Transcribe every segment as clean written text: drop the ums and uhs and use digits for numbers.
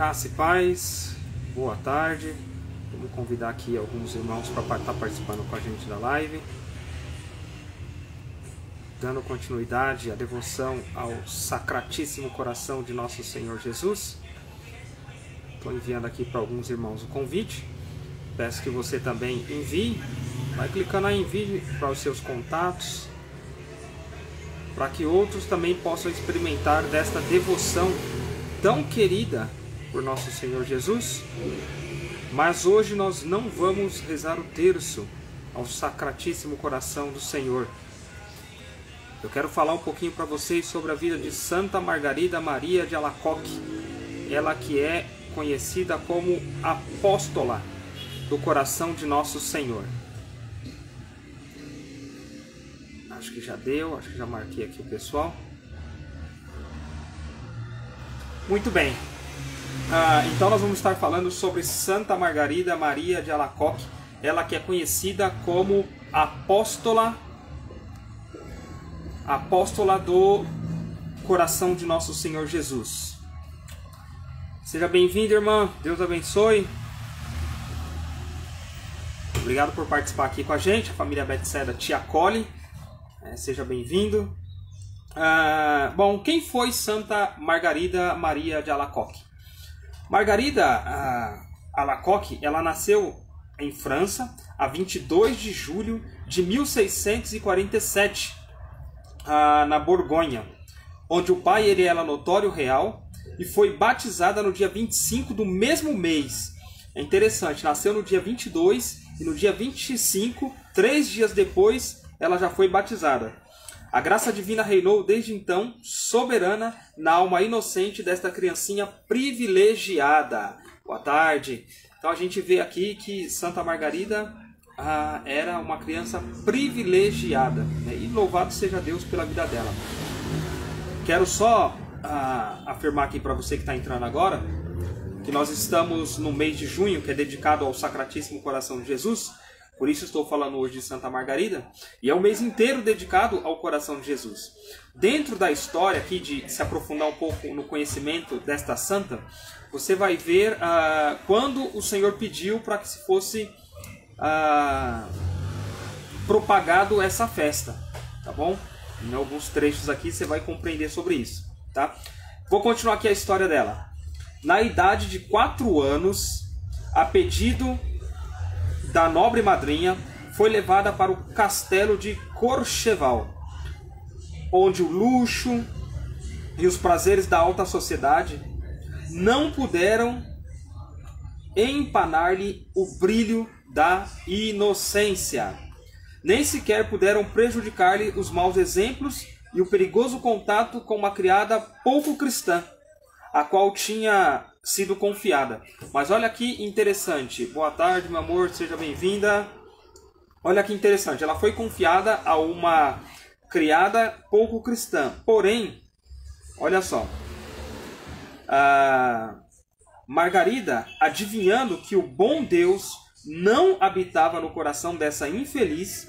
Graça e paz, boa tarde. Vamos convidar aqui alguns irmãos para estar participando com a gente da live. Dando continuidade à devoção ao Sacratíssimo Coração de Nosso Senhor Jesus. Estou enviando aqui para alguns irmãos o convite. Peço que você também envie. Vai clicando aí em envie para os seus contatos, para que outros também possam experimentar desta devoção tão querida por Nosso Senhor Jesus. Mas hoje nós não vamos rezar o terço ao Sacratíssimo Coração do Senhor. Eu quero falar um pouquinho para vocês sobre a vida de Santa Margarida Maria de Alacoque, ela que é conhecida como Apóstola do Coração de Nosso Senhor. Acho que já deu, acho que já marquei aqui o pessoal. Muito bem. Então nós vamos estar falando sobre Santa Margarida Maria de Alacoque, ela que é conhecida como Apóstola do Coração de Nosso Senhor Jesus. Seja bem-vinda, irmã. Deus abençoe. Obrigado por participar aqui com a gente. A família Bethsaida te acolhe. Seja bem-vindo. Bom, quem foi Santa Margarida Maria de Alacoque? Margarida Alacoque, ela nasceu em França a 22 de julho de 1647, na Borgonha, onde o pai ele era notório real e foi batizada no dia 25 do mesmo mês. É interessante, nasceu no dia 22 e no dia 25, 3 dias depois, ela já foi batizada. A graça divina reinou desde então, soberana, na alma inocente desta criancinha privilegiada. Boa tarde. Então a gente vê aqui que Santa Margarida era uma criança privilegiada, né? E louvado seja Deus pela vida dela. Quero só afirmar aqui para você que está entrando agora, que nós estamos no mês de junho, que é dedicado ao Sacratíssimo Coração de Jesus. Por isso estou falando hoje de Santa Margarida, e é um mês inteiro dedicado ao coração de Jesus. Dentro da história aqui, de se aprofundar um pouco no conhecimento desta santa, você vai ver quando o Senhor pediu para que se fosse propagado essa festa, tá bom? Em alguns trechos aqui você vai compreender sobre isso, tá? Vou continuar aqui a história dela. Na idade de 4 anos, a pedido da nobre madrinha, foi levada para o castelo de Courchevel, onde o luxo e os prazeres da alta sociedade não puderam empanar-lhe o brilho da inocência, nem sequer puderam prejudicar-lhe os maus exemplos e o perigoso contato com uma criada pouco cristã, a qual tinha sido confiada. Mas olha que interessante. Boa tarde, meu amor, seja bem-vinda. Olha que interessante. Ela foi confiada a uma criada pouco cristã. Porém, olha só. Margarida, adivinhando que o bom Deus não habitava no coração dessa infeliz,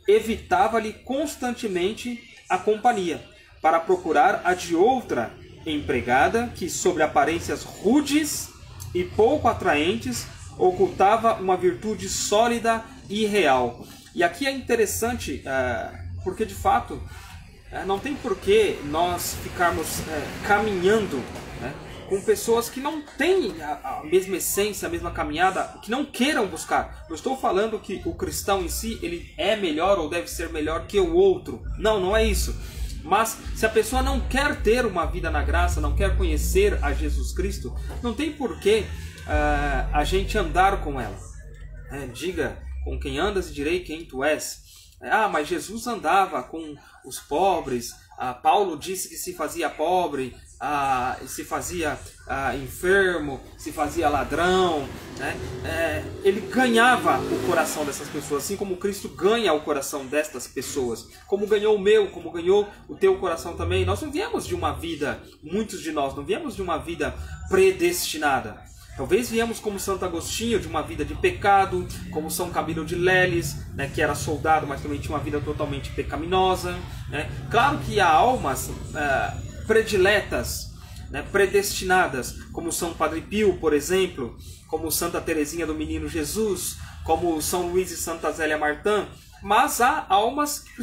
evitava-lhe constantemente a companhia, para procurar a de outra empregada que, sob aparências rudes e pouco atraentes, ocultava uma virtude sólida e real. E aqui é interessante, porque de fato não tem por que nós ficarmos caminhando, né, com pessoas que não têm a mesma essência, a mesma caminhada, que não queiram buscar. Eu estou falando que o cristão em si ele é melhor ou deve ser melhor que o outro. Não, não é isso. Mas se a pessoa não quer ter uma vida na graça, não quer conhecer a Jesus Cristo, não tem por que a gente andar com ela. Diga, com quem andas e direi quem tu és. Mas Jesus andava com os pobres. Paulo disse que se fazia pobre, se fazia enfermo, se fazia ladrão, né? Ele ganhava o coração dessas pessoas, assim como Cristo ganha o coração destas pessoas, como ganhou o meu, como ganhou o teu coração também. Nós não viemos de uma vida, muitos de nós não viemos de uma vida predestinada. Talvez viemos como Santo Agostinho, de uma vida de pecado, como São Camilo de Leles, né, que era soldado, mas também tinha uma vida totalmente pecaminosa, né? Claro que há almas prediletas né, predestinadas, como São Padre Pio, por exemplo, como Santa Teresinha do Menino Jesus, como São Luís e Santa Zélia Martã, mas há almas que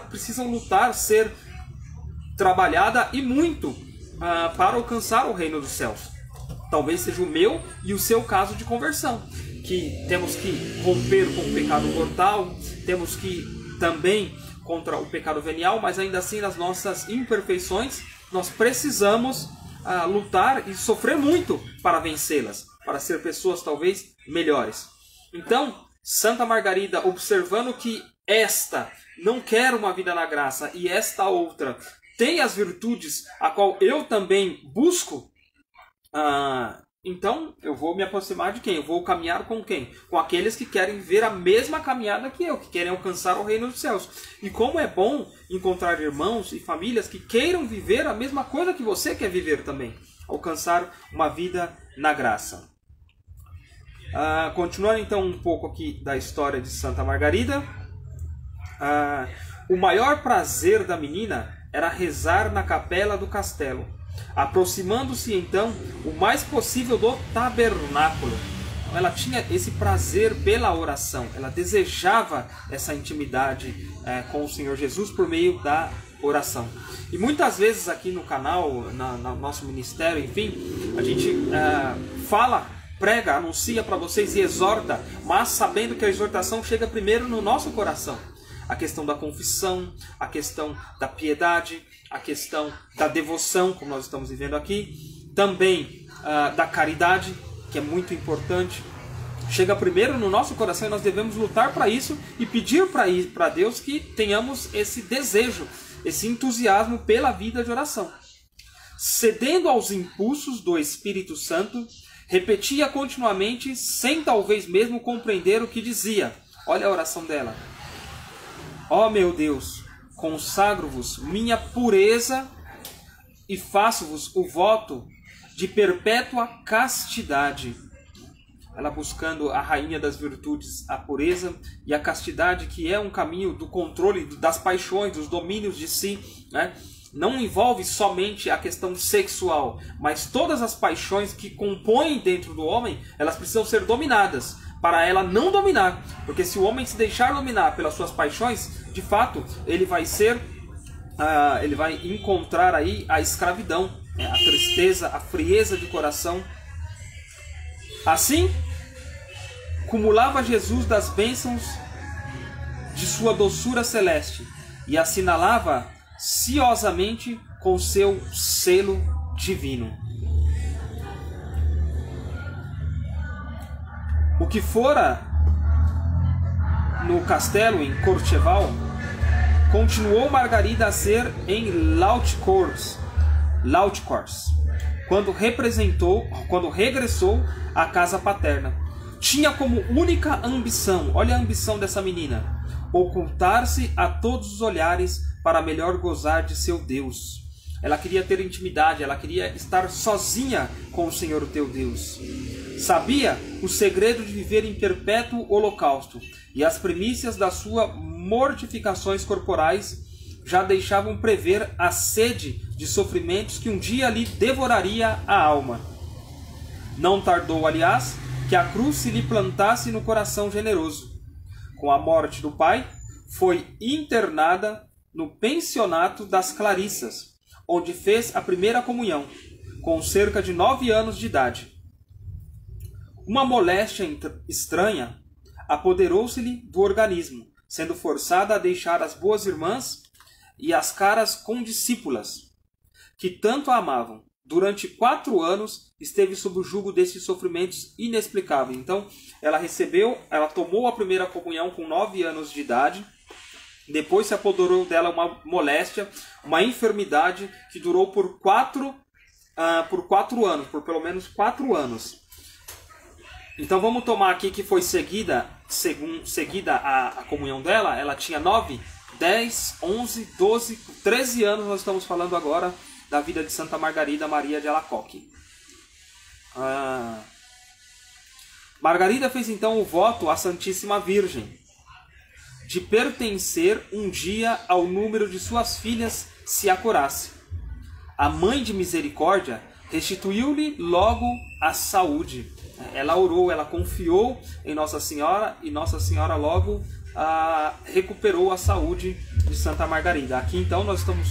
precisam lutar, ser trabalhada e muito para alcançar o reino dos céus. Talvez seja o meu e o seu caso de conversão, que temos que romper com o pecado mortal, temos que também contra o pecado venial, mas ainda assim nas nossas imperfeições nós precisamos lutar e sofrer muito para vencê-las, para ser pessoas talvez melhores. Então, Santa Margarida, observando que esta não quer uma vida na graça e esta outra tem as virtudes a qual eu também busco, então eu vou me aproximar de quem? Eu vou caminhar com quem? Com aqueles que querem ver a mesma caminhada que eu, que querem alcançar o reino dos céus. E como é bom encontrar irmãos e famílias que queiram viver a mesma coisa que você quer viver também, alcançar uma vida na graça. Continuando então um pouco aqui da história de Santa Margarida, o maior prazer da menina era rezar na capela do castelo, aproximando-se então o mais possível do tabernáculo. Ela tinha esse prazer pela oração, ela desejava essa intimidade com o Senhor Jesus por meio da oração. E muitas vezes aqui no canal, no nosso ministério, enfim, a gente prega, anuncia para vocês e exorta, mas sabendo que a exortação chega primeiro no nosso coração. A questão da confissão, a questão da piedade, a questão da devoção, como nós estamos vivendo aqui, também da caridade, que é muito importante, chega primeiro no nosso coração e nós devemos lutar para isso e pedir para Deus que tenhamos esse desejo, esse entusiasmo pela vida de oração. Cedendo aos impulsos do Espírito Santo, repetia continuamente, sem talvez mesmo compreender o que dizia. Olha a oração dela. Ó meu Deus, consagro-vos minha pureza e faço-vos o voto de perpétua castidade. Ela buscando a rainha das virtudes, a pureza e a castidade, que é um caminho do controle das paixões, dos domínios de si, né? Não envolve somente a questão sexual, mas todas as paixões que compõem dentro do homem, elas precisam ser dominadas, para ela não dominar. Porque se o homem se deixar dominar pelas suas paixões, de fato, ele vai encontrar aí a escravidão, a tristeza, a frieza de coração. Assim, cumulava Jesus das bênçãos de sua doçura celeste e assinalava ciosamente com seu selo divino. O que fora no castelo em Courchevel, continuou Margarida a ser em Lautcourt, quando regressou à casa paterna. Tinha como única ambição, olha a ambição dessa menina, ocultar-se a todos os olhares para melhor gozar de seu Deus. Ela queria ter intimidade, ela queria estar sozinha com o Senhor, o teu Deus. Sabia o segredo de viver em perpétuo holocausto, e as primícias das suas mortificações corporais já deixavam prever a sede de sofrimentos que um dia lhe devoraria a alma. Não tardou, aliás, que a cruz se lhe plantasse no coração generoso. Com a morte do pai, foi internada no pensionato das Clarissas, onde fez a primeira comunhão, com cerca de 9 anos de idade. Uma moléstia estranha apoderou-se-lhe do organismo, sendo forçada a deixar as boas irmãs e as caras condiscípulas, que tanto a amavam. Durante 4 anos esteve sob o jugo desses sofrimentos inexplicáveis. Então, ela tomou a primeira comunhão com 9 anos de idade. Depois se apoderou dela uma moléstia, uma enfermidade que durou por 4 anos, por pelo menos 4 anos. Então vamos tomar aqui que foi seguida a comunhão dela. Ela tinha 9, 10, 11, 12, 13 anos. Nós estamos falando agora da vida de Santa Margarida Maria de Alacoque. Margarida fez então o voto à Santíssima Virgem de pertencer um dia ao número de suas filhas se a curasse. A Mãe de Misericórdia restituiu-lhe logo a saúde. Ela orou, ela confiou em Nossa Senhora e Nossa Senhora logo recuperou a saúde de Santa Margarida. Aqui então nós estamos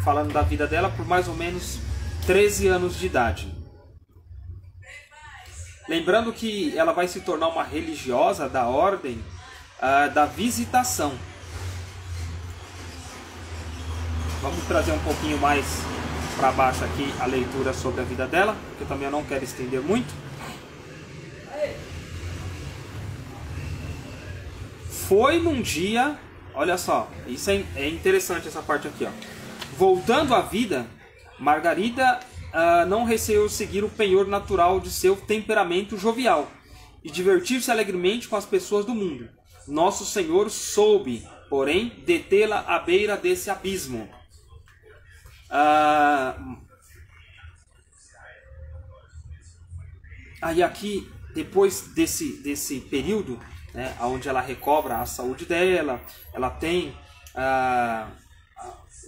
falando da vida dela por mais ou menos 13 anos de idade. Lembrando que ela vai se tornar uma religiosa da Ordem da Visitação. Vamos trazer um pouquinho mais para baixo aqui a leitura sobre a vida dela, porque também eu não quero estender muito. Foi num dia, olha só, isso é interessante essa parte aqui, ó. Voltando à vida, Margarida não receou seguir o penhor natural de seu temperamento jovial e divertir-se alegremente com as pessoas do mundo. Nosso Senhor soube, porém, detê-la à beira desse abismo. Aí aqui, depois desse período, né, onde ela recobra a saúde dela, ela tem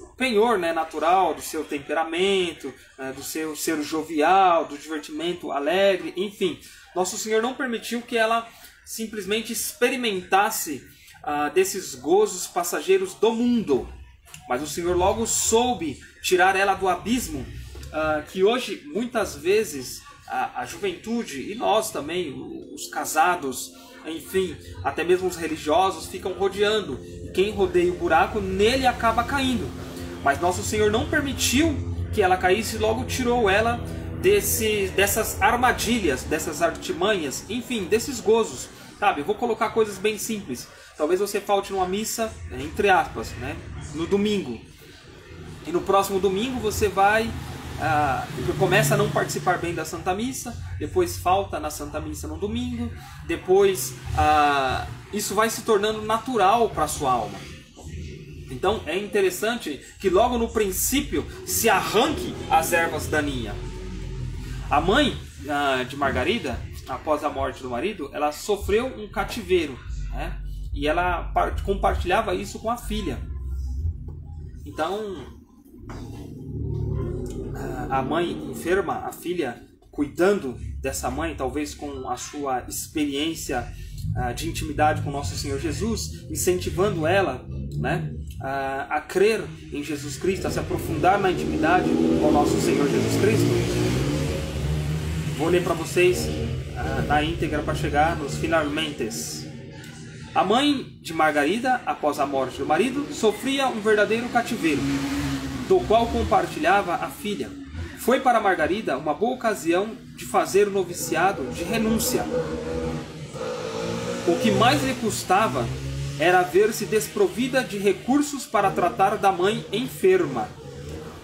o penhor, né, natural do seu temperamento, do seu ser jovial, do divertimento alegre, enfim. Nosso Senhor não permitiu que ela simplesmente experimentasse desses gozos passageiros do mundo, mas o Senhor logo soube tirar ela do abismo que hoje muitas vezes a juventude e nós também, os casados, enfim, até mesmo os religiosos ficam rodeando. Quem rodeia o buraco, nele acaba caindo. Mas Nosso Senhor não permitiu que ela caísse e logo tirou ela dessas armadilhas, dessas artimanhas, enfim, desses gozos. Sabe, eu vou colocar coisas bem simples. Talvez você falte numa missa, entre aspas, né, no domingo. E no próximo domingo você começa a não participar bem da Santa Missa, depois falta na Santa Missa no domingo, depois isso vai se tornando natural para a sua alma. Então é interessante que logo no princípio se arranque as ervas daninhas. A mãe de Margarida, após a morte do marido, ela sofreu um cativeiro, né? E ela compartilhava isso com a filha. Então a mãe enferma, a filha cuidando dessa mãe, talvez com a sua experiência de intimidade com Nosso Senhor Jesus, incentivando ela, né, a crer em Jesus Cristo, a se aprofundar na intimidade com Nosso Senhor Jesus Cristo. Vou ler para vocês na íntegra para chegar nos finalmentes. A mãe de Margarida, após a morte do marido, sofria um verdadeiro cativeiro, do qual compartilhava a filha. Foi para Margarida uma boa ocasião de fazer o noviciado de renúncia. O que mais lhe custava era ver-se desprovida de recursos para tratar da mãe enferma.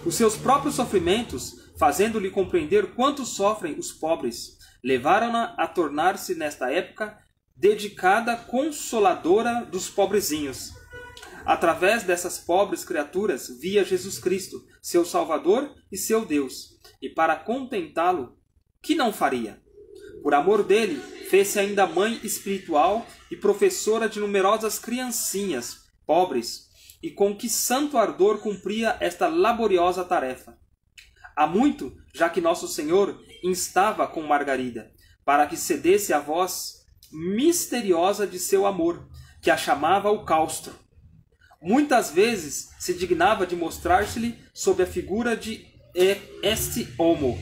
Os seus próprios sofrimentos, fazendo-lhe compreender quanto sofrem os pobres, levaram-na a tornar-se, nesta época, dedicada consoladora dos pobrezinhos. Através dessas pobres criaturas via Jesus Cristo, seu Salvador e seu Deus, e para contentá-lo, que não faria? Por amor dele, fez-se ainda mãe espiritual e professora de numerosas criancinhas, pobres, e com que santo ardor cumpria esta laboriosa tarefa. Há muito, já que Nosso Senhor instava com Margarida, para que cedesse à voz misteriosa de seu amor, que a chamava o claustro. Muitas vezes se dignava de mostrar-se-lhe sob a figura de este homo,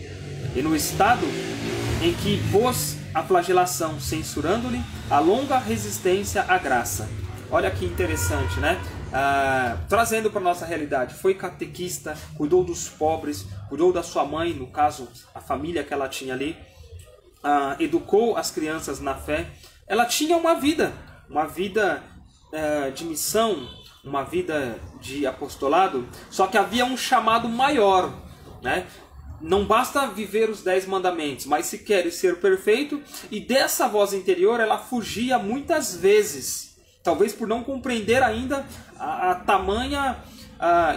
e no estado em que pôs a flagelação, censurando-lhe a longa resistência à graça. Olha que interessante, né? Trazendo para a nossa realidade, foi catequista, cuidou dos pobres, cuidou da sua mãe, no caso, a família que ela tinha ali, educou as crianças na fé. Ela tinha uma vida de missão, uma vida de apostolado, só que havia um chamado maior, né? Não basta viver os 10 mandamentos, mas se quer ser perfeito, e dessa voz interior ela fugia muitas vezes, talvez por não compreender ainda a tamanha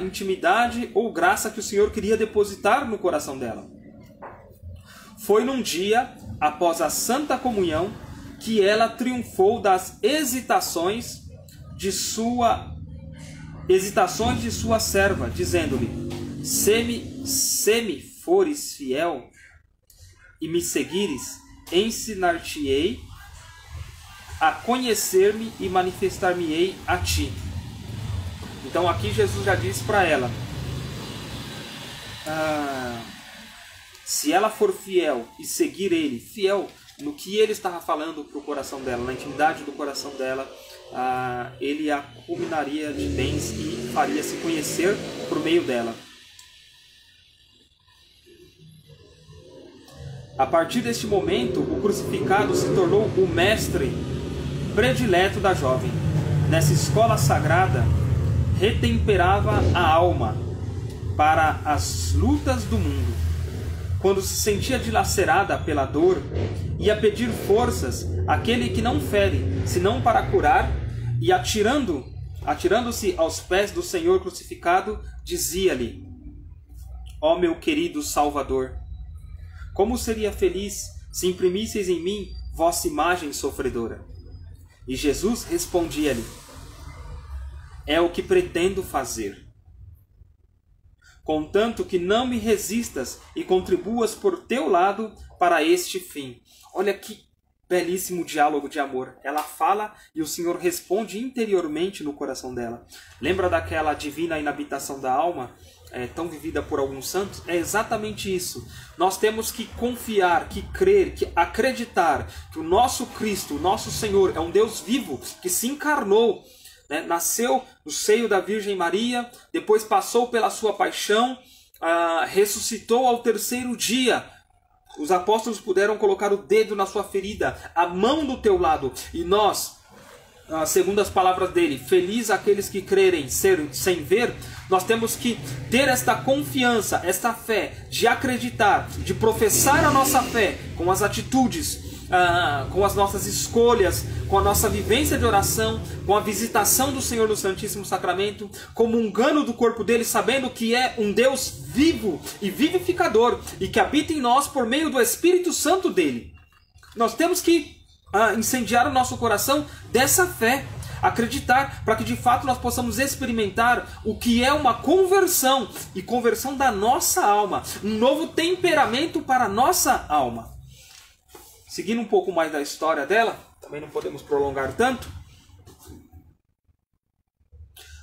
intimidade ou graça que o Senhor queria depositar no coração dela. Foi num dia, após a Santa Comunhão, que ela triunfou das hesitações de sua serva, dizendo-lhe: se me fores fiel, e me seguires, ensinar-te-ei a conhecer-me e manifestar-me-ei a ti. Então aqui Jesus já diz para ela, se ela for fiel e seguir ele, fiel no que ele estava falando para o coração dela, na intimidade do coração dela, ele a culminaria de bens e faria se conhecer por meio dela. A partir deste momento, o crucificado se tornou o mestre predileto da jovem. Nessa escola sagrada, retemperava a alma para as lutas do mundo. Quando se sentia dilacerada pela dor, ia pedir forças àquele que não fere, senão para curar, e atirando-se aos pés do Senhor crucificado, dizia-lhe: ó meu querido Salvador, como seria feliz se imprimisseis em mim vossa imagem sofredora. E Jesus respondia-lhe: é o que pretendo fazer, contanto que não me resistas e contribuas por teu lado para este fim. Olha que belíssimo diálogo de amor. Ela fala e o Senhor responde interiormente no coração dela. Lembra daquela divina inabitação da alma, tão vivida por alguns santos? É exatamente isso. Nós temos que confiar, que crer, que acreditar que o nosso Cristo, o nosso Senhor, é um Deus vivo que se encarnou, nasceu no seio da Virgem Maria, depois passou pela sua paixão, ressuscitou ao terceiro dia. Os apóstolos puderam colocar o dedo na sua ferida, a mão do teu lado. E nós, segundo as palavras dele, feliz aqueles que crerem sem ver, nós temos que ter esta confiança, esta fé, de acreditar, de professar a nossa fé com as atitudes, com as nossas escolhas, com a nossa vivência de oração, com a visitação do Senhor no Santíssimo Sacramento, comungando do corpo dele, sabendo que é um Deus vivo e vivificador e que habita em nós por meio do Espírito Santo dele. Nós temos que incendiar o nosso coração dessa fé, acreditar, para que de fato nós possamos experimentar o que é uma conversão, e conversão da nossa alma, um novo temperamento para a nossa alma. Seguindo um pouco mais da história dela, também não podemos prolongar tanto.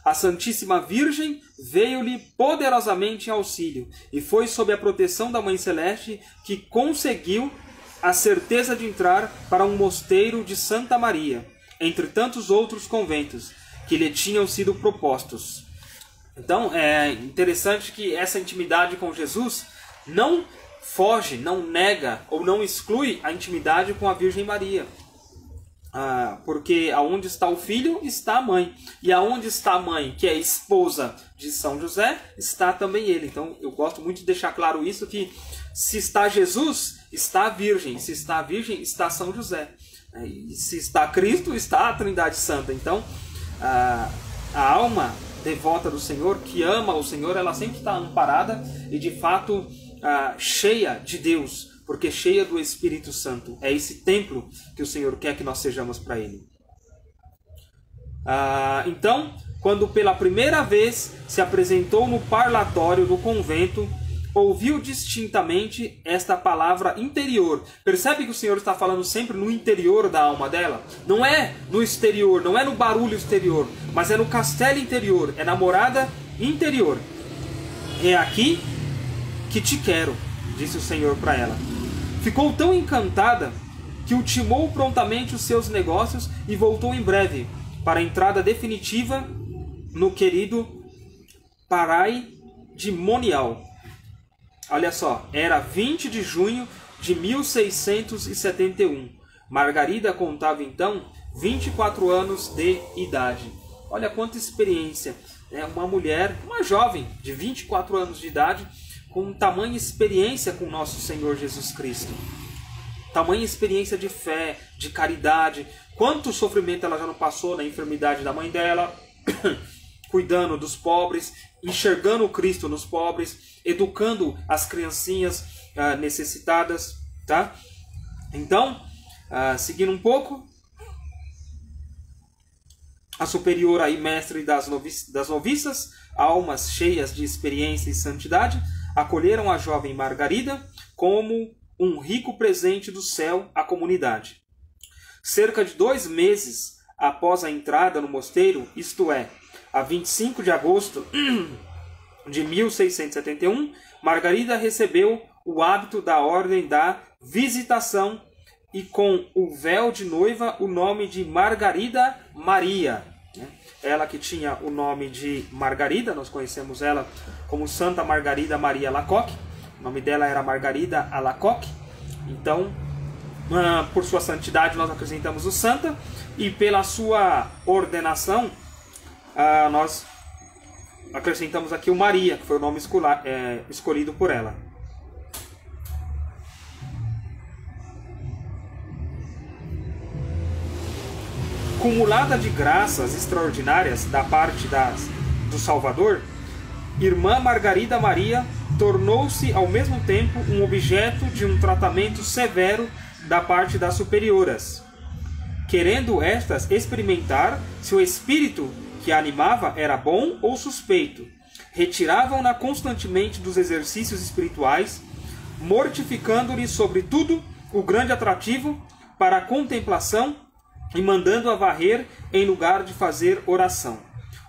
A Santíssima Virgem veio-lhe poderosamente em auxílio, e foi sob a proteção da Mãe Celeste que conseguiu a certeza de entrar para um mosteiro de Santa Maria, entre tantos outros conventos que lhe tinham sido propostos. Então é interessante que essa intimidade com Jesus não foge, não nega ou não exclui a intimidade com a Virgem Maria. Porque aonde está o filho, está a mãe. E aonde está a mãe, que é esposa de São José, está também ele. Então eu gosto muito de deixar claro isso, que se está Jesus, está a Virgem. Se está a Virgem, está São José. E se está Cristo, está a Trindade Santa. Então a alma devota do Senhor, que ama o Senhor, ela sempre está amparada e de fato cheia de Deus, porque cheia do Espírito Santo. É esse templo que o Senhor quer que nós sejamos para Ele. Então, quando pela primeira vez se apresentou no parlatório do convento, ouviu distintamente esta palavra interior. Percebe que o Senhor está falando sempre no interior da alma dela? Não é no exterior, não é no barulho exterior, mas é no castelo interior, é na morada interior. É aqui que te quero, disse o Senhor para ela. Ficou tão encantada que ultimou prontamente os seus negócios e voltou em breve para a entrada definitiva no querido Parai de Monial. Olha só, era 20 de junho de 1671. Margarida contava então 24 anos de idade. Olha quanta experiência. Uma mulher, uma jovem de 24 anos de idade, com tamanha experiência com nosso Senhor Jesus Cristo. Tamanha experiência de fé, de caridade. Quanto sofrimento ela já não passou na enfermidade da mãe dela, cuidando dos pobres, enxergando o Cristo nos pobres, educando as criancinhas necessitadas, tá? Então, seguindo um pouco, a superiora e mestre das noviças, almas cheias de experiência e santidade, acolheram a jovem Margarida como um rico presente do céu à comunidade. Cerca de 2 meses após a entrada no mosteiro, isto é, a 25 de agosto de 1671, Margarida recebeu o hábito da ordem da Visitação e com o véu de noiva o nome de Margarida Maria. Ela que tinha o nome de Margarida, nós conhecemos ela como Santa Margarida Maria Alacoque. O nome dela era Margarida Alacoque. Então, por sua santidade nós acrescentamos o Santa, e pela sua ordenação nós acrescentamos aqui o Maria, que foi o nome escolhido por ela. Cumulada de graças extraordinárias da parte do Salvador, Irmã Margarida Maria tornou-se ao mesmo tempo um objeto de um tratamento severo da parte das superioras, querendo estas experimentar se o espírito que a animava era bom ou suspeito. Retiravam-na constantemente dos exercícios espirituais, mortificando-lhe sobretudo o grande atrativo para a contemplação e mandando-a varrer em lugar de fazer oração.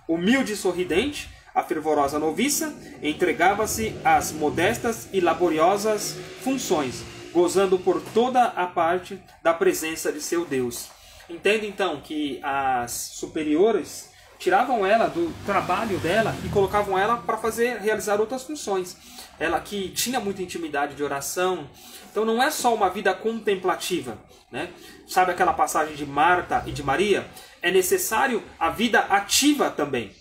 Humilde e sorridente, a fervorosa noviça entregava-se às modestas e laboriosas funções, gozando por toda a parte da presença de seu Deus. Entende então que as superiores tiravam ela do trabalho dela e colocavam ela para realizar outras funções. Ela que tinha muita intimidade de oração. Então não é só uma vida contemplativa, né? Sabe aquela passagem de Marta e de Maria? É necessário a vida ativa também.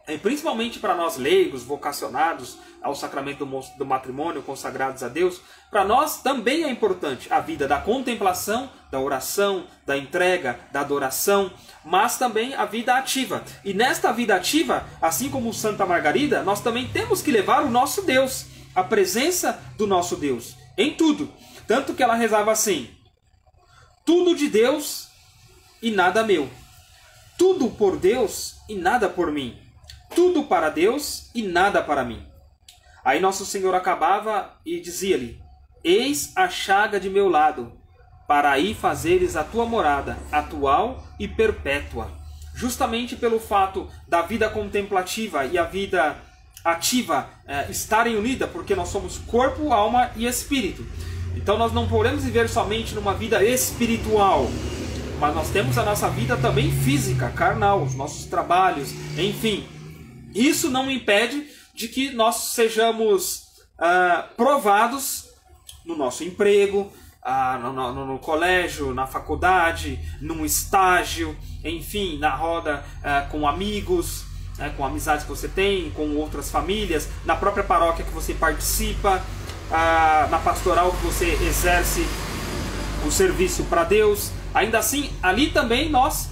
E principalmente para nós leigos, vocacionados ao sacramento do matrimônio, consagrados a Deus, para nós também é importante a vida da contemplação, da oração, da entrega, da adoração, mas também a vida ativa. E nesta vida ativa, assim como Santa Margarida, nós também temos que levar o nosso Deus, a presença do nosso Deus, em tudo. Tanto que ela rezava assim: tudo de Deus e nada meu. Tudo por Deus e nada por mim. Tudo para Deus e nada para mim. Aí Nosso Senhor acabava e dizia-lhe: eis a chaga de meu lado, para aí fazeres a tua morada, atual e perpétua. Justamente pelo fato da vida contemplativa e a vida ativa estarem unidas, porque nós somos corpo, alma e espírito. Então nós não podemos viver somente numa vida espiritual, mas nós temos a nossa vida também física, carnal, os nossos trabalhos, enfim. Isso não impede de que nós sejamos provados no nosso emprego, no colégio, na faculdade, num estágio, enfim, na roda com amigos, com amizades que você tem, com outras famílias, na própria paróquia que você participa, na pastoral que você exerce o serviço para Deus. Ainda assim, ali também nós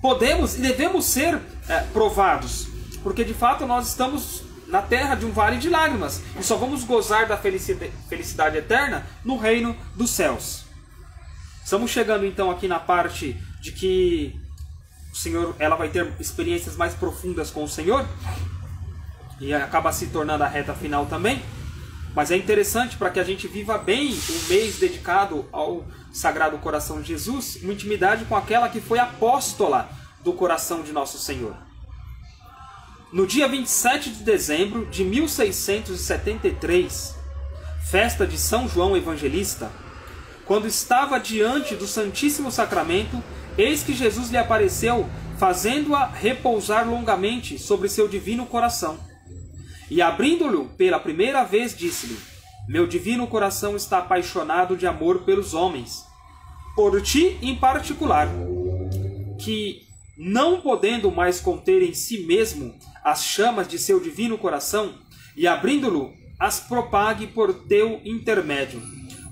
podemos e devemos ser provados, porque de fato nós estamos na terra de um vale de lágrimas e só vamos gozar da felicidade eterna no reino dos céus. Estamos chegando então aqui na parte de que o Senhor, ela vai ter experiências mais profundas com o Senhor e acaba se tornando a reta final também. Mas é interessante para que a gente viva bem o mês dedicado ao Sagrado Coração de Jesus, uma intimidade com aquela que foi apóstola do coração de Nosso Senhor. No dia 27 de dezembro de 1673, festa de São João Evangelista, quando estava diante do Santíssimo Sacramento, eis que Jesus lhe apareceu, fazendo-a repousar longamente sobre seu divino coração. E abrindo-lhe pela primeira vez, disse-lhe: meu divino coração está apaixonado de amor pelos homens, por ti em particular, que, não podendo mais conter em si mesmo as chamas de seu divino coração, e abrindo-lhe, as propague por teu intermédio.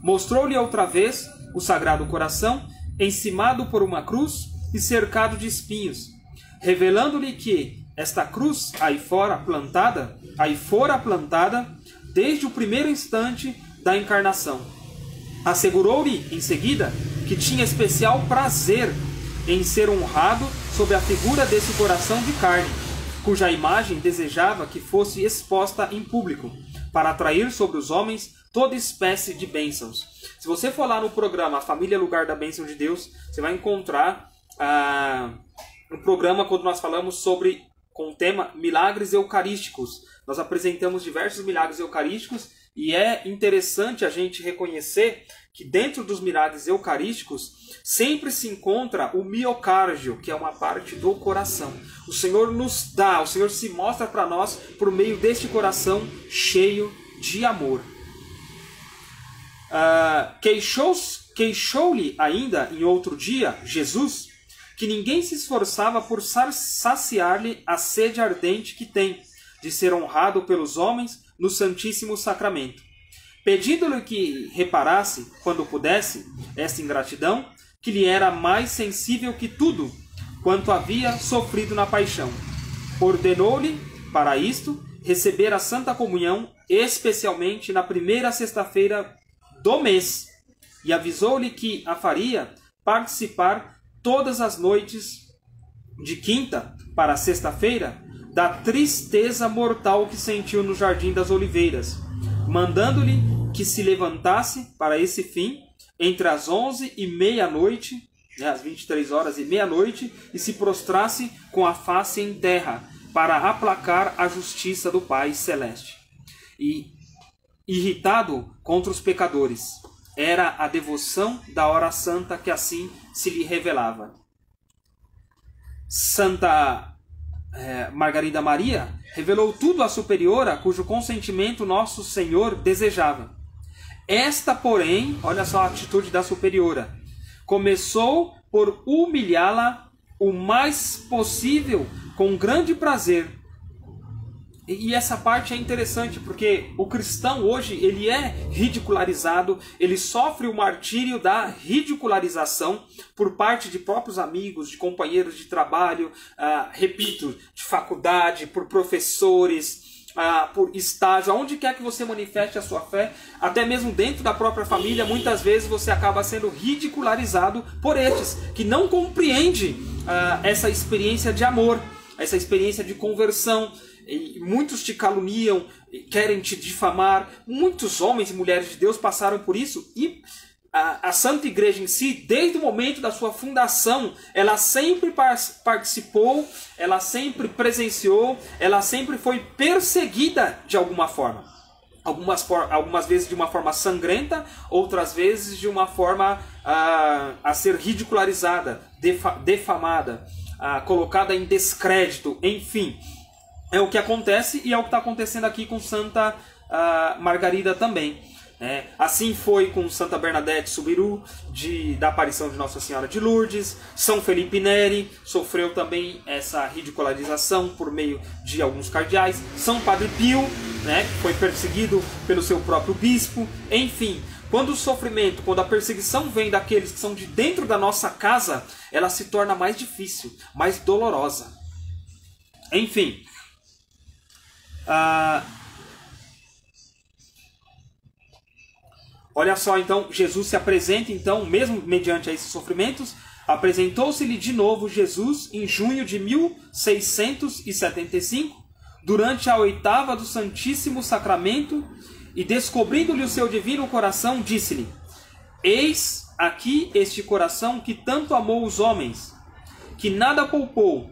Mostrou-lhe outra vez o Sagrado Coração, encimado por uma cruz e cercado de espinhos, revelando-lhe que esta cruz aí fora plantada desde o primeiro instante da encarnação. Assegurou-lhe, em seguida, que tinha especial prazer em ser honrado sob a figura desse coração de carne, cuja imagem desejava que fosse exposta em público, para atrair sobre os homens toda espécie de bênçãos. Se você for lá no programa Família Lugar da Bênção de Deus, você vai encontrar um programa quando nós falamos sobre, com o tema Milagres Eucarísticos. Nós apresentamos diversos milagres eucarísticos e é interessante a gente reconhecer que dentro dos milagres eucarísticos sempre se encontra o miocárdio, que é uma parte do coração. O Senhor nos dá, o Senhor se mostra para nós por meio deste coração cheio de amor. Queixou-lhe ainda em outro dia, Jesus, que ninguém se esforçava por saciar-lhe a sede ardente que tem, de ser honrado pelos homens no Santíssimo Sacramento. Pedindo-lhe que reparasse, quando pudesse, esta ingratidão, que lhe era mais sensível que tudo, quanto havia sofrido na paixão. Ordenou-lhe, para isto, receber a Santa Comunhão, especialmente na primeira sexta-feira do mês, e avisou-lhe que a faria participar todas as noites de quinta para sexta-feira da tristeza mortal que sentiu no Jardim das Oliveiras, mandando-lhe que se levantasse para esse fim entre as 11 e meia-noite, às 23 horas e meia-noite, e se prostrasse com a face em terra para aplacar a justiça do Pai Celeste. E, irritado contra os pecadores, era a devoção da hora santa que assim se lhe revelava. Santa Margarida Maria revelou tudo à superiora, cujo consentimento nosso Senhor desejava. Esta, porém, olha só a atitude da superiora, começou por humilhá-la o mais possível com grande prazer. E essa parte é interessante, porque o cristão hoje, ele é ridicularizado, ele sofre o martírio da ridicularização por parte de próprios amigos, de companheiros de trabalho, repito, de faculdade, por professores, por estágio, aonde quer que você manifeste a sua fé, até mesmo dentro da própria família, muitas vezes você acaba sendo ridicularizado por estes, que não compreendem essa experiência de amor, essa experiência de conversão. E muitos te caluniam, querem te difamar. Muitos homens e mulheres de Deus passaram por isso. E a Santa Igreja em si, desde o momento da sua fundação, ela sempre participou, ela sempre presenciou, ela sempre foi perseguida de alguma forma. Algumas vezes de uma forma sangrenta, outras vezes de uma forma a ser ridicularizada, defamada, colocada em descrédito, enfim. É o que acontece e é o que está acontecendo aqui com Santa Margarida também. Assim foi com Santa Bernadette Subiru, da aparição de Nossa Senhora de Lourdes. São Felipe Neri sofreu também essa ridicularização por meio de alguns cardeais. São Padre Pio, que foi perseguido pelo seu próprio bispo. Enfim, quando o sofrimento, quando a perseguição vem daqueles que são de dentro da nossa casa, ela se torna mais difícil, mais dolorosa. Enfim, olha só, então, Jesus se apresenta, então, mesmo mediante esses sofrimentos, apresentou-se-lhe de novo Jesus em junho de 1675, durante a oitava do Santíssimo Sacramento, e descobrindo-lhe o seu divino coração, disse-lhe: eis aqui este coração que tanto amou os homens, que nada poupou,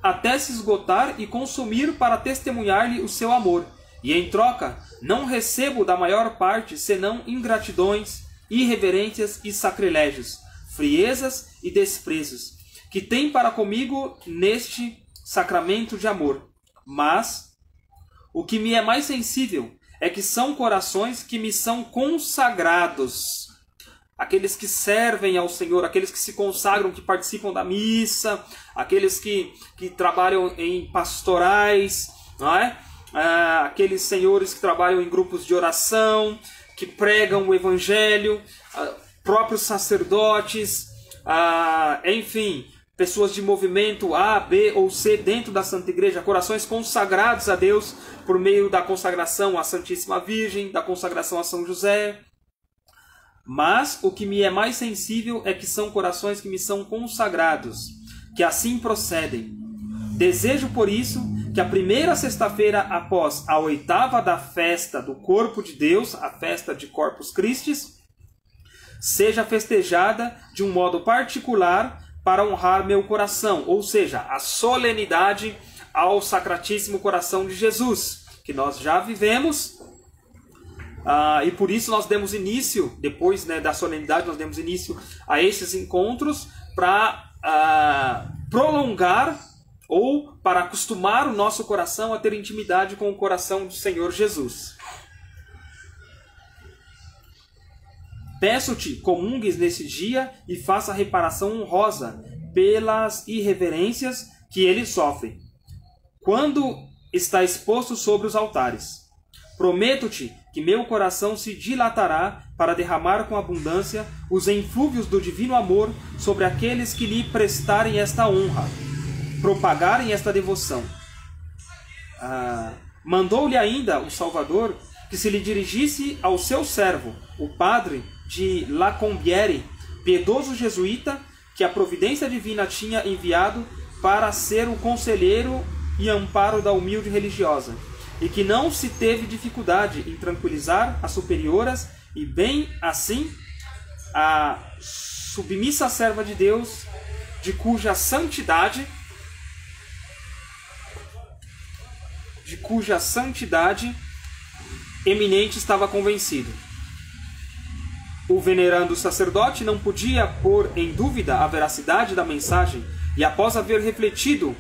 até se esgotar e consumir para testemunhar-lhe o seu amor. E em troca, não recebo da maior parte senão ingratidões, irreverências e sacrilégios, friezas e desprezos, que tem para comigo neste sacramento de amor. Mas o que me é mais sensível é que são corações que me são consagrados. Aqueles que servem ao Senhor, aqueles que se consagram, que participam da missa, aqueles que trabalham em pastorais, não é? Aqueles senhores que trabalham em grupos de oração, que pregam o Evangelho, próprios sacerdotes, enfim, pessoas de movimento A, B ou C dentro da Santa Igreja, corações consagrados a Deus por meio da consagração à Santíssima Virgem, da consagração a São José. Mas o que me é mais sensível é que são corações que me são consagrados, que assim procedem. Desejo, por isso, que a primeira sexta-feira após a 8ª da festa do corpo de Deus, a festa de Corpus Christi, seja festejada de um modo particular para honrar meu coração, ou seja, a solenidade ao Sacratíssimo Coração de Jesus, que nós já vivemos, e por isso nós demos início, depois, né, da solenidade, nós demos início a esses encontros para prolongar ou para acostumar o nosso coração a ter intimidade com o coração do Senhor Jesus. Peço-te, comungues nesse dia e faça reparação honrosa pelas irreverências que ele sofre, quando está exposto sobre os altares. Prometo-te que meu coração se dilatará para derramar com abundância os eflúvios do divino amor sobre aqueles que lhe prestarem esta honra, propagarem esta devoção. Mandou-lhe ainda o Salvador que se lhe dirigisse ao seu servo, o padre de Lacombiere, piedoso jesuíta, que a providência divina tinha enviado para ser o conselheiro e amparo da humilde religiosa, e que não se teve dificuldade em tranquilizar as superioras e bem assim a submissa serva de Deus, de cuja santidade eminente estava convencido. O venerando sacerdote não podia pôr em dúvida a veracidade da mensagem e, após haver refletido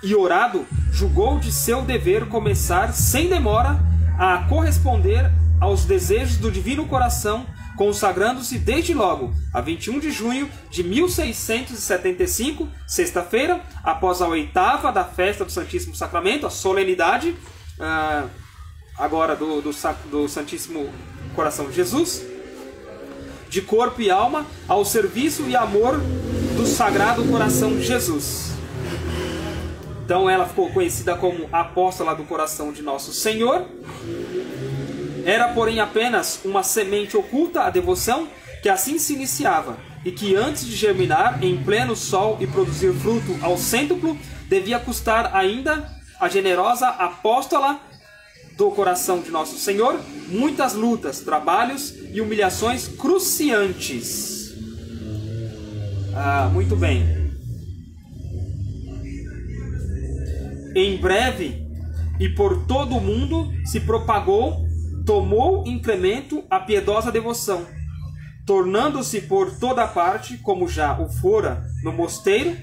e orado, julgou de seu dever começar sem demora a corresponder aos desejos do Divino Coração, consagrando-se desde logo, a 21 de junho de 1675, sexta-feira, após a 8ª da festa do Santíssimo Sacramento, a solenidade agora do Santíssimo Coração de Jesus, de corpo e alma, ao serviço e amor do Sagrado Coração de Jesus. Então ela ficou conhecida como Apóstola do Coração de Nosso Senhor. Era, porém, apenas uma semente oculta à devoção que assim se iniciava, e que antes de germinar em pleno sol e produzir fruto ao cêntuplo, devia custar ainda a generosa Apóstola do Coração de Nosso Senhor muitas lutas, trabalhos e humilhações cruciantes. Muito bem. Em breve e por todo o mundo se propagou, tomou incremento a piedosa devoção, tornando-se por toda parte, como já o fora no mosteiro,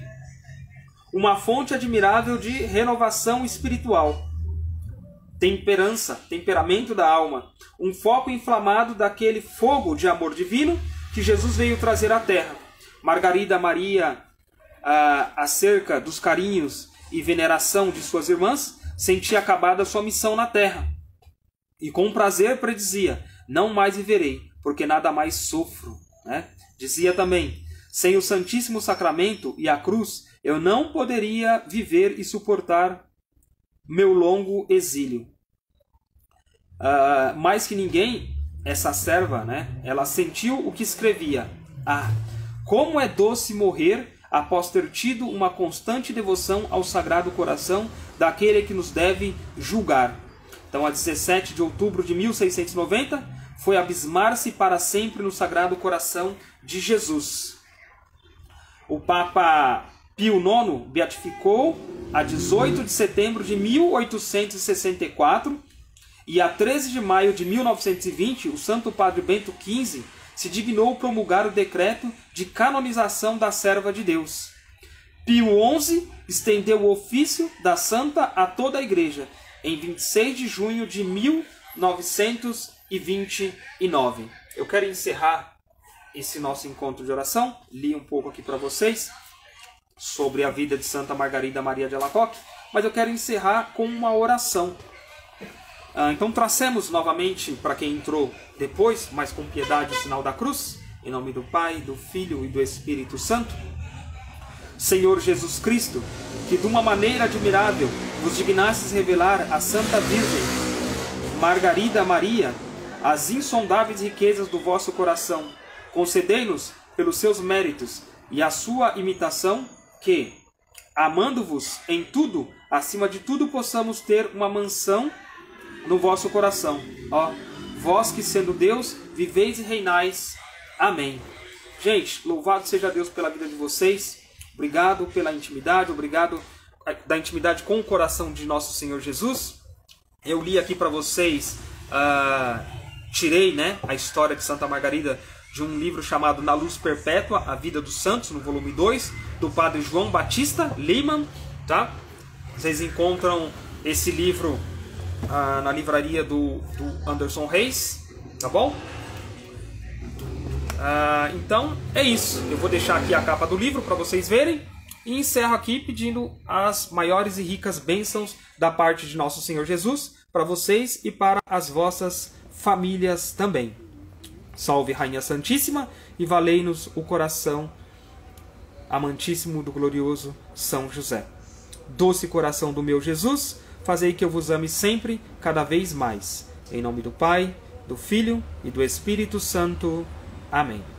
uma fonte admirável de renovação espiritual, temperamento da alma, um foco inflamado daquele fogo de amor divino que Jesus veio trazer à terra. Margarida Maria, acerca dos carinhos e veneração de suas irmãs, sentia acabada sua missão na terra, e com prazer predizia: não mais viverei, porque nada mais sofro. Dizia também: sem o Santíssimo Sacramento e a cruz, eu não poderia viver e suportar meu longo exílio. Mais que ninguém, essa serva, ela sentiu o que escrevia: como é doce morrer após ter tido uma constante devoção ao Sagrado Coração daquele que nos deve julgar. Então, a 17 de outubro de 1690, foi abismar-se para sempre no Sagrado Coração de Jesus. O Papa Pio IX beatificou a 18 de setembro de 1864, e a 13 de maio de 1920, o Santo Padre Bento XV se dignou promulgar o decreto de canonização da serva de Deus. Pio XI estendeu o ofício da santa a toda a Igreja, em 26 de junho de 1929. Eu quero encerrar esse nosso encontro de oração. Li um pouco aqui para vocês sobre a vida de Santa Margarida Maria de Alacoque, mas eu quero encerrar com uma oração. Então tracemos novamente, para quem entrou depois, mas com piedade, o sinal da cruz, em nome do Pai, do Filho e do Espírito Santo. Senhor Jesus Cristo, que de uma maneira admirável vos dignastes revelar à Santa Virgem Margarida Maria as insondáveis riquezas do vosso coração, concedei-nos, pelos seus méritos e a sua imitação, que, amando-vos em tudo, acima de tudo possamos ter uma mansão no vosso coração. Ó, vós que sendo Deus, viveis e reinais. Amém. Gente, louvado seja Deus pela vida de vocês. Obrigado pela intimidade, obrigado da intimidade com o coração de nosso Senhor Jesus. Eu li aqui para vocês, tirei, né, a história de Santa Margarida de um livro chamado Na Luz Perpétua, A Vida dos Santos, no volume 2, do padre João Batista Lehmann, tá? Vocês encontram esse livro na livraria do Anderson Reis, tá bom? Então é isso. Eu vou deixar aqui a capa do livro para vocês verem e encerro aqui pedindo as maiores e ricas bênçãos da parte de nosso Senhor Jesus para vocês e para as vossas famílias também. Salve Rainha Santíssima e valei-nos o coração amantíssimo do glorioso São José. Doce coração do meu Jesus, fazei que eu vos ame sempre, cada vez mais. Em nome do Pai, do Filho e do Espírito Santo. Amém.